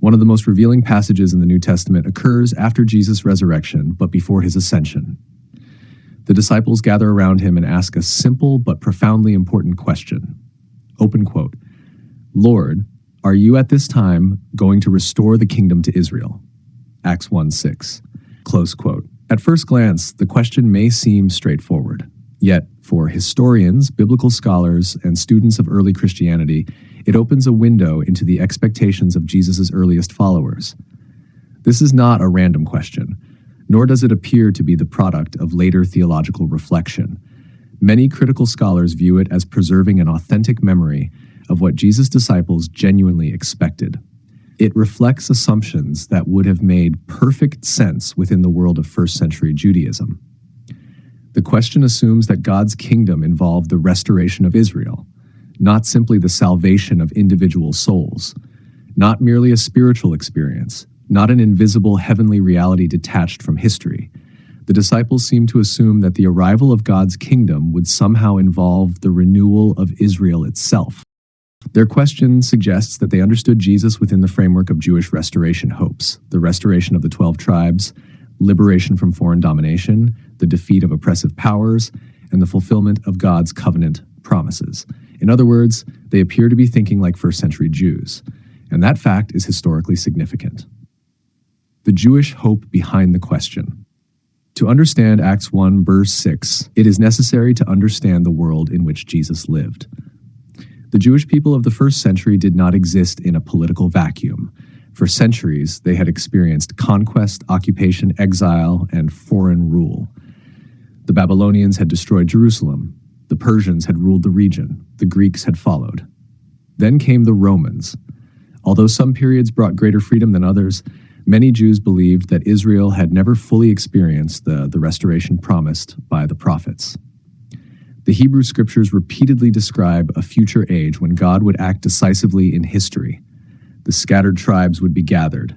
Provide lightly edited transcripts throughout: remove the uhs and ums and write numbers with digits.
One of the most revealing passages in the New Testament occurs after Jesus' resurrection, but before his ascension. The disciples gather around him and ask a simple but profoundly important question. Open quote, "Lord, are you at this time going to restore the kingdom to Israel?" Acts 1:6. Close quote. At first glance, the question may seem straightforward. Yet, for historians, biblical scholars, and students of early Christianity, it opens a window into the expectations of Jesus' earliest followers. This is not a random question, nor does it appear to be the product of later theological reflection. Many critical scholars view it as preserving an authentic memory of what Jesus' disciples genuinely expected. It reflects assumptions that would have made perfect sense within the world of first-century Judaism. The question assumes that God's kingdom involved the restoration of Israel, not simply the salvation of individual souls, not merely a spiritual experience, not an invisible heavenly reality detached from history. The disciples seem to assume that the arrival of God's kingdom would somehow involve the renewal of Israel itself. Their question suggests that they understood Jesus within the framework of Jewish restoration hopes, the restoration of the 12 tribes, liberation from foreign domination, the defeat of oppressive powers, and the fulfillment of God's covenant promises. In other words, they appear to be thinking like first-century Jews, and that fact is historically significant. The Jewish hope behind the question. To understand Acts 1, verse 6, it is necessary to understand the world in which Jesus lived. The Jewish people of the first century did not exist in a political vacuum. For centuries, they had experienced conquest, occupation, exile, and foreign rule. The Babylonians had destroyed Jerusalem. The Persians had ruled the region. The Greeks had followed. Then came the Romans. Although some periods brought greater freedom than others, many Jews believed that Israel had never fully experienced the restoration promised by the prophets. The Hebrew scriptures repeatedly describe a future age when God would act decisively in history. The scattered tribes would be gathered.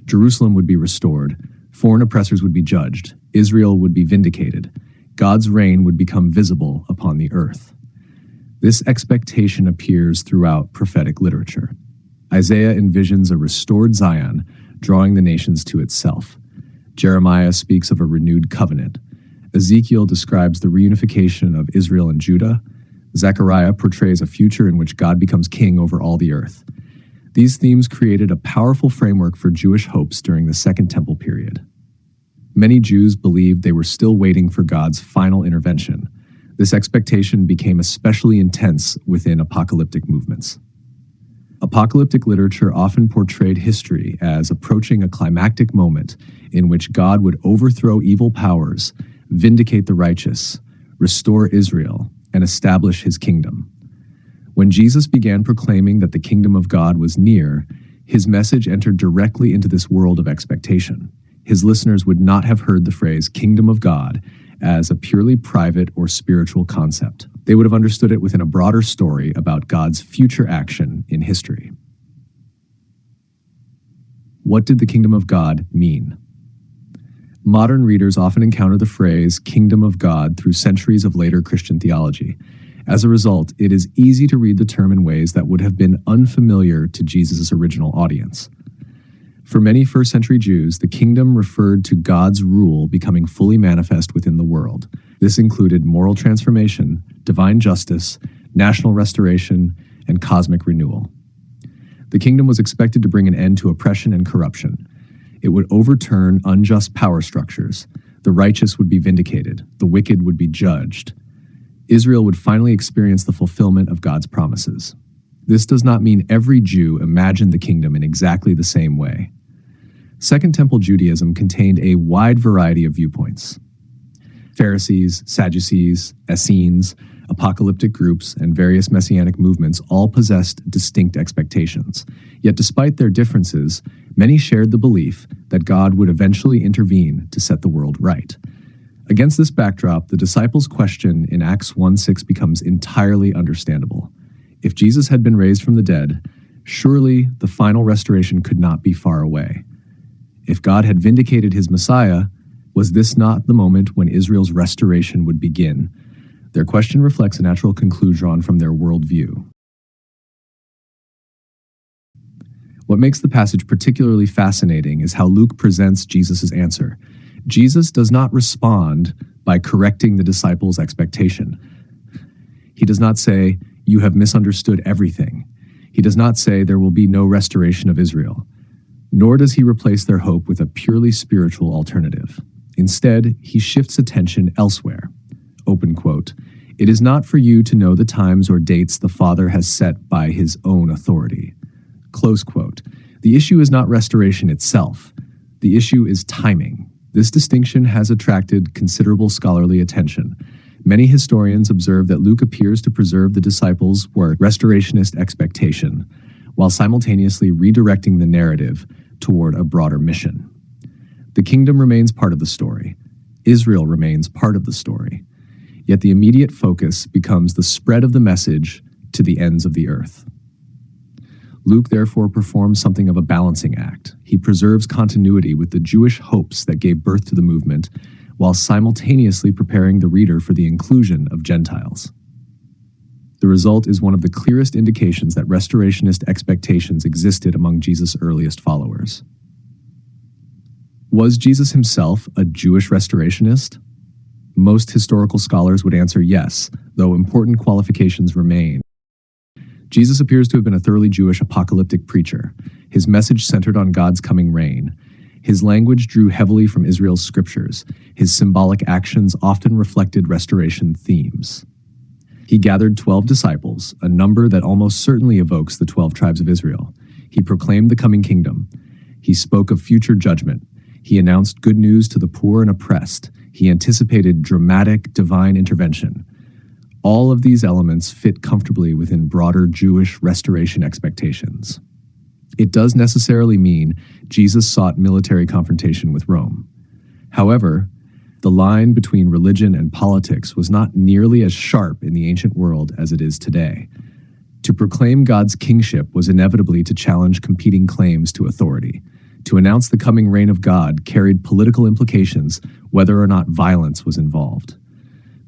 Jerusalem would be restored. Foreign oppressors would be judged. Israel would be vindicated. God's reign would become visible upon the earth. This expectation appears throughout prophetic literature. Isaiah envisions a restored Zion, drawing the nations to itself. Jeremiah speaks of a renewed covenant. Ezekiel describes the reunification of Israel and Judah. Zechariah portrays a future in which God becomes king over all the earth. These themes created a powerful framework for Jewish hopes during the Second Temple period. Many Jews believed they were still waiting for God's final intervention. This expectation became especially intense within apocalyptic movements. Apocalyptic literature often portrayed history as approaching a climactic moment in which God would overthrow evil powers, vindicate the righteous, restore Israel, and establish his kingdom. When Jesus began proclaiming that the kingdom of God was near, his message entered directly into this world of expectation. His listeners would not have heard the phrase kingdom of God as a purely private or spiritual concept. They would have understood it within a broader story about God's future action in history. What did the kingdom of God mean? Modern readers often encounter the phrase kingdom of God through centuries of later Christian theology. As a result, it is easy to read the term in ways that would have been unfamiliar to Jesus' original audience. For many first-century Jews, the kingdom referred to God's rule becoming fully manifest within the world. This included moral transformation, divine justice, national restoration, and cosmic renewal. The kingdom was expected to bring an end to oppression and corruption. It would overturn unjust power structures. The righteous would be vindicated. The wicked would be judged. Israel would finally experience the fulfillment of God's promises. This does not mean every Jew imagined the kingdom in exactly the same way. Second Temple Judaism contained a wide variety of viewpoints. Pharisees, Sadducees, Essenes, apocalyptic groups, and various messianic movements all possessed distinct expectations. Yet despite their differences, many shared the belief that God would eventually intervene to set the world right. Against this backdrop, the disciples' question in Acts 1:6 becomes entirely understandable. If Jesus had been raised from the dead, surely the final restoration could not be far away. If God had vindicated his Messiah, was this not the moment when Israel's restoration would begin? Their question reflects a natural conclusion drawn from their worldview. What makes the passage particularly fascinating is how Luke presents Jesus' answer. Jesus does not respond by correcting the disciples' expectation. He does not say, "You have misunderstood everything." He does not say there will be no restoration of Israel. Nor does he replace their hope with a purely spiritual alternative. Instead, he shifts attention elsewhere. Open quote, "It is not for you to know the times or dates the Father has set by his own authority." Close quote. The issue is not restoration itself. The issue is timing. This distinction has attracted considerable scholarly attention. Many historians observe that Luke appears to preserve the disciples' restorationist expectation, while simultaneously redirecting the narrative toward a broader mission. The kingdom remains part of the story. Israel remains part of the story. Yet the immediate focus becomes the spread of the message to the ends of the earth. Luke therefore performs something of a balancing act. He preserves continuity with the Jewish hopes that gave birth to the movement, while simultaneously preparing the reader for the inclusion of Gentiles. The result is one of the clearest indications that restorationist expectations existed among Jesus' earliest followers. Was Jesus himself a Jewish restorationist? Most historical scholars would answer yes, though important qualifications remain. Jesus appears to have been a thoroughly Jewish apocalyptic preacher. His message centered on God's coming reign. His language drew heavily from Israel's scriptures. His symbolic actions often reflected restoration themes. He gathered 12 disciples, a number that almost certainly evokes the 12 tribes of Israel. He proclaimed the coming kingdom. He spoke of future judgment. He announced good news to the poor and oppressed. He anticipated dramatic divine intervention. All of these elements fit comfortably within broader Jewish restoration expectations. It does necessarily mean Jesus sought military confrontation with Rome. However, the line between religion and politics was not nearly as sharp in the ancient world as it is today. To proclaim God's kingship was inevitably to challenge competing claims to authority. To announce the coming reign of God carried political implications, whether or not violence was involved.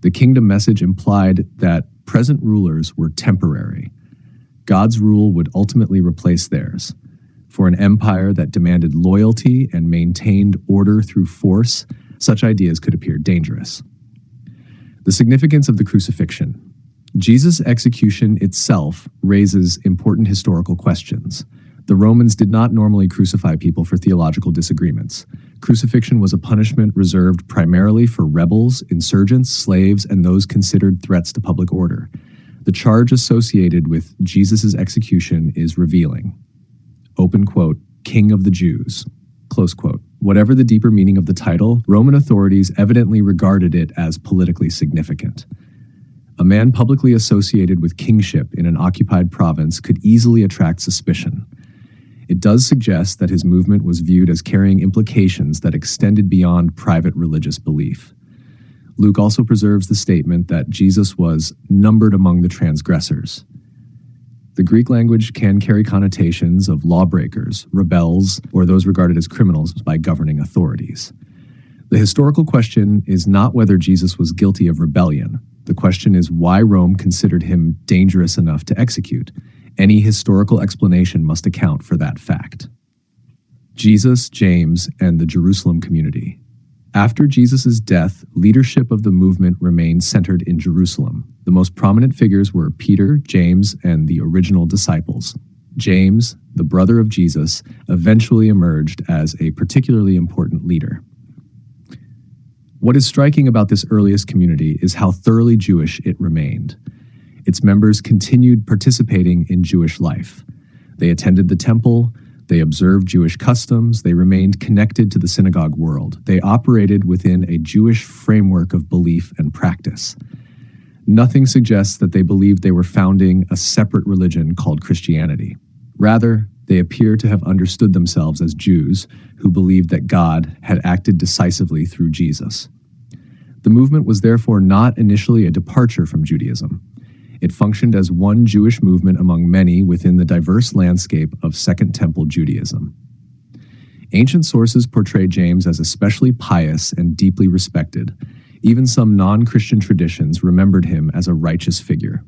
The kingdom message implied that present rulers were temporary. God's rule would ultimately replace theirs. For an empire that demanded loyalty and maintained order through force, such ideas could appear dangerous. The significance of the crucifixion. Jesus' execution itself raises important historical questions. The Romans did not normally crucify people for theological disagreements. Crucifixion was a punishment reserved primarily for rebels, insurgents, slaves, and those considered threats to public order. The charge associated with Jesus' execution is revealing. Open quote, "King of the Jews." Close quote. Whatever the deeper meaning of the title, Roman authorities evidently regarded it as politically significant. A man publicly associated with kingship in an occupied province could easily attract suspicion. It does suggest that his movement was viewed as carrying implications that extended beyond private religious belief. Luke also preserves the statement that Jesus was numbered among the transgressors. The Greek language can carry connotations of lawbreakers, rebels, or those regarded as criminals by governing authorities. The historical question is not whether Jesus was guilty of rebellion. The question is why Rome considered him dangerous enough to execute. Any historical explanation must account for that fact. Jesus, James, and the Jerusalem community. After Jesus' death, leadership of the movement remained centered in Jerusalem. The most prominent figures were Peter, James, and the original disciples. James, the brother of Jesus, eventually emerged as a particularly important leader. What is striking about this earliest community is how thoroughly Jewish it remained. Its members continued participating in Jewish life. They attended the temple, they observed Jewish customs, they remained connected to the synagogue world. They operated within a Jewish framework of belief and practice. Nothing suggests that they believed they were founding a separate religion called Christianity. Rather, they appear to have understood themselves as Jews who believed that God had acted decisively through Jesus. The movement was therefore not initially a departure from Judaism. It functioned as one Jewish movement among many within the diverse landscape of Second Temple Judaism. Ancient sources portray James as especially pious and deeply respected. Even some non-Christian traditions remembered him as a righteous figure.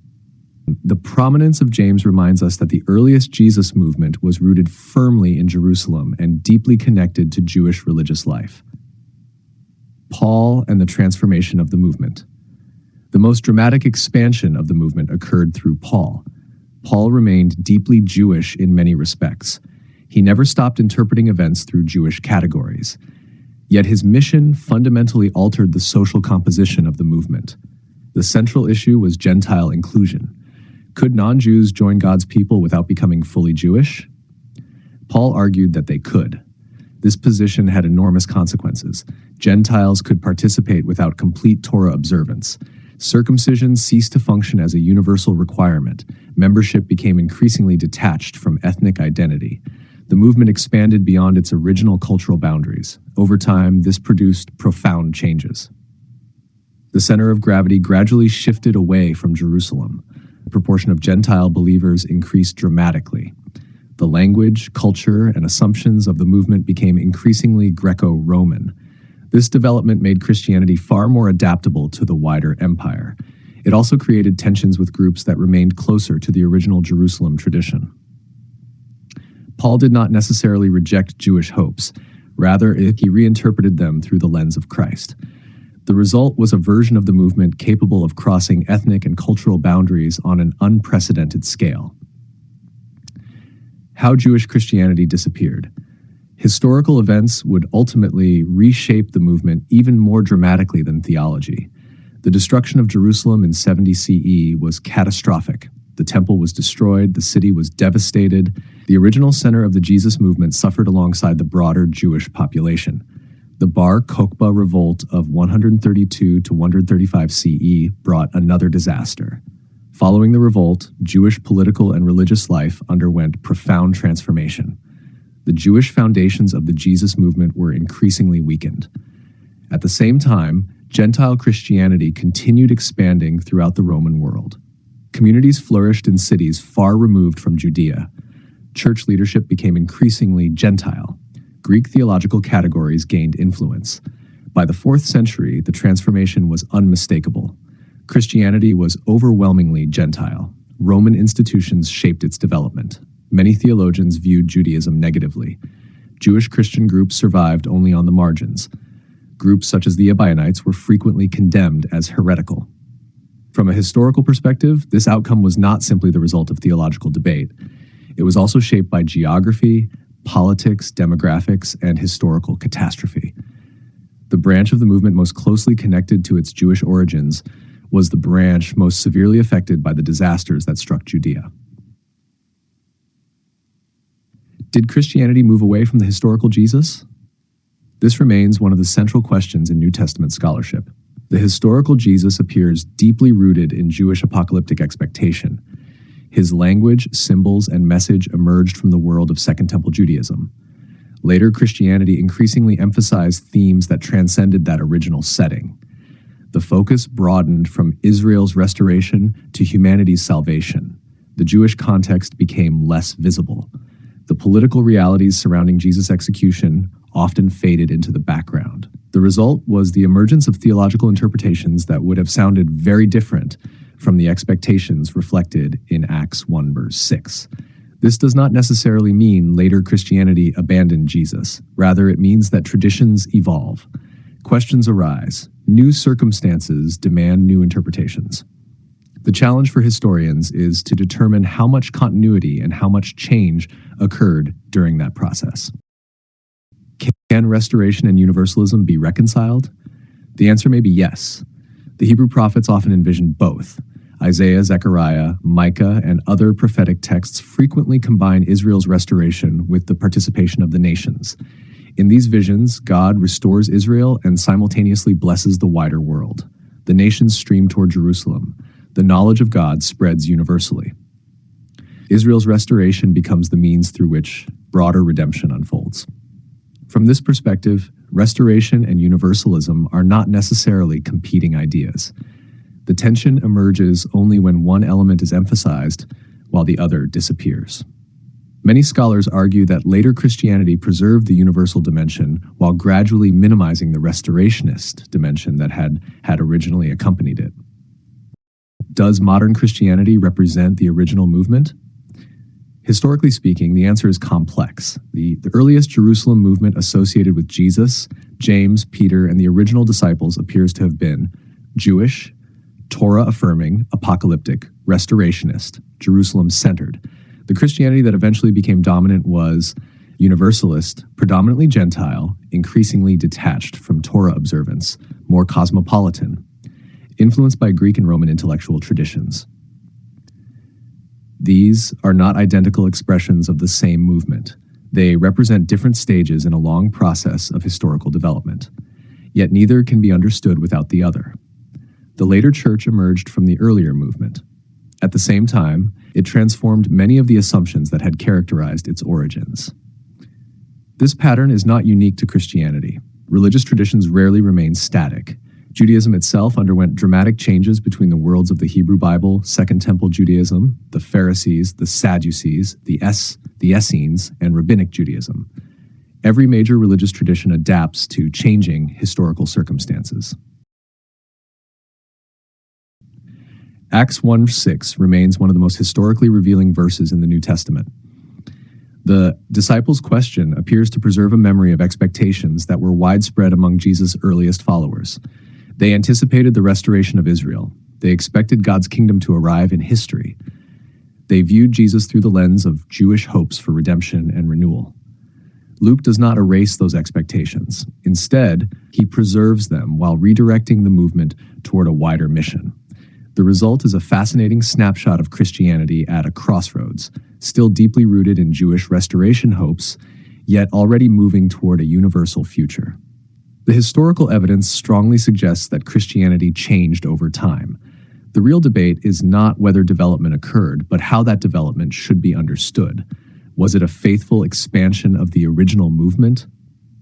The prominence of James reminds us that the earliest Jesus movement was rooted firmly in Jerusalem and deeply connected to Jewish religious life. Paul and the transformation of the movement. The most dramatic expansion of the movement occurred through Paul. Paul remained deeply Jewish in many respects. He never stopped interpreting events through Jewish categories. Yet his mission fundamentally altered the social composition of the movement. The central issue was Gentile inclusion. Could non-Jews join God's people without becoming fully Jewish? Paul argued that they could. This position had enormous consequences. Gentiles could participate without complete Torah observance. Circumcision ceased to function as a universal requirement. Membership became increasingly detached from ethnic identity. The movement expanded beyond its original cultural boundaries. Over time, this produced profound changes. The center of gravity gradually shifted away from Jerusalem. The proportion of Gentile believers increased dramatically. The language, culture, and assumptions of the movement became increasingly Greco-Roman. This development made Christianity far more adaptable to the wider empire. It also created tensions with groups that remained closer to the original Jerusalem tradition. Paul did not necessarily reject Jewish hopes. Rather, he reinterpreted them through the lens of Christ. The result was a version of the movement capable of crossing ethnic and cultural boundaries on an unprecedented scale. How Jewish Christianity disappeared. Historical events would ultimately reshape the movement even more dramatically than theology. The destruction of Jerusalem in 70 CE was catastrophic. The temple was destroyed, the city was devastated. The original center of the Jesus movement suffered alongside the broader Jewish population. The Bar Kokhba revolt of 132 to 135 CE brought another disaster. Following the revolt, Jewish political and religious life underwent profound transformation. The Jewish foundations of the Jesus movement were increasingly weakened. At the same time, Gentile Christianity continued expanding throughout the Roman world. Communities flourished in cities far removed from Judea. Church leadership became increasingly Gentile. Greek theological categories gained influence. By the 4th century, the transformation was unmistakable. Christianity was overwhelmingly Gentile. Roman institutions shaped its development. Many theologians viewed Judaism negatively. Jewish Christian groups survived only on the margins. Groups such as the Ebionites were frequently condemned as heretical. From a historical perspective, this outcome was not simply the result of theological debate. It was also shaped by geography, politics, demographics, and historical catastrophe. The branch of the movement most closely connected to its Jewish origins was the branch most severely affected by the disasters that struck Judea. Did Christianity move away from the historical Jesus? This remains one of the central questions in New Testament scholarship. The historical Jesus appears deeply rooted in Jewish apocalyptic expectation. His language, symbols, and message emerged from the world of Second Temple Judaism. Later, Christianity increasingly emphasized themes that transcended that original setting. The focus broadened from Israel's restoration to humanity's salvation. The Jewish context became less visible. The political realities surrounding Jesus' execution often faded into the background. The result was the emergence of theological interpretations that would have sounded very different from the expectations reflected in Acts 1 verse 6. This does not necessarily mean later Christianity abandoned Jesus. Rather, it means that traditions evolve. Questions arise. New circumstances demand new interpretations. The challenge for historians is to determine how much continuity and how much change occurred during that process. Can restoration and universalism be reconciled? The answer may be yes. The Hebrew prophets often envisioned both. Isaiah, Zechariah, Micah, and other prophetic texts frequently combine Israel's restoration with the participation of the nations. In these visions, God restores Israel and simultaneously blesses the wider world. The nations stream toward Jerusalem. The knowledge of God spreads universally. Israel's restoration becomes the means through which broader redemption unfolds. From this perspective, restoration and universalism are not necessarily competing ideas. The tension emerges only when one element is emphasized while the other disappears. Many scholars argue that later Christianity preserved the universal dimension while gradually minimizing the restorationist dimension that had originally accompanied it. Does modern Christianity represent the original movement? Historically speaking, the answer is complex. The earliest Jerusalem movement associated with Jesus, James, Peter, and the original disciples appears to have been Jewish, Torah-affirming, apocalyptic, restorationist, Jerusalem-centered. The Christianity that eventually became dominant was universalist, predominantly Gentile, increasingly detached from Torah observance, more cosmopolitan, influenced by Greek and Roman intellectual traditions. These are not identical expressions of the same movement. They represent different stages in a long process of historical development. Yet neither can be understood without the other. The later church emerged from the earlier movement. At the same time, it transformed many of the assumptions that had characterized its origins. This pattern is not unique to Christianity. Religious traditions rarely remain static. Judaism itself underwent dramatic changes between the worlds of the Hebrew Bible, Second Temple Judaism, the Pharisees, the Sadducees, the Essenes, and Rabbinic Judaism. Every major religious tradition adapts to changing historical circumstances. Acts 1:6 remains one of the most historically revealing verses in the New Testament. The disciples' question appears to preserve a memory of expectations that were widespread among Jesus' earliest followers. They anticipated the restoration of Israel. They expected God's kingdom to arrive in history. They viewed Jesus through the lens of Jewish hopes for redemption and renewal. Luke does not erase those expectations. Instead, he preserves them while redirecting the movement toward a wider mission. The result is a fascinating snapshot of Christianity at a crossroads, still deeply rooted in Jewish restoration hopes, yet already moving toward a universal future. The historical evidence strongly suggests that Christianity changed over time. The real debate is not whether development occurred, but how that development should be understood. Was it a faithful expansion of the original movement?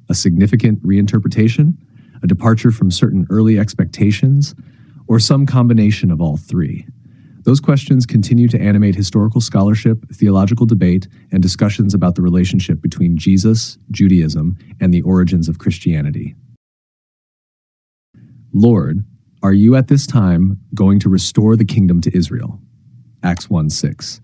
A significant reinterpretation? A departure from certain early expectations? Or some combination of all three? Those questions continue to animate historical scholarship, theological debate, and discussions about the relationship between Jesus, Judaism, and the origins of Christianity. Lord, are you at this time going to restore the kingdom to Israel? Acts 1:6.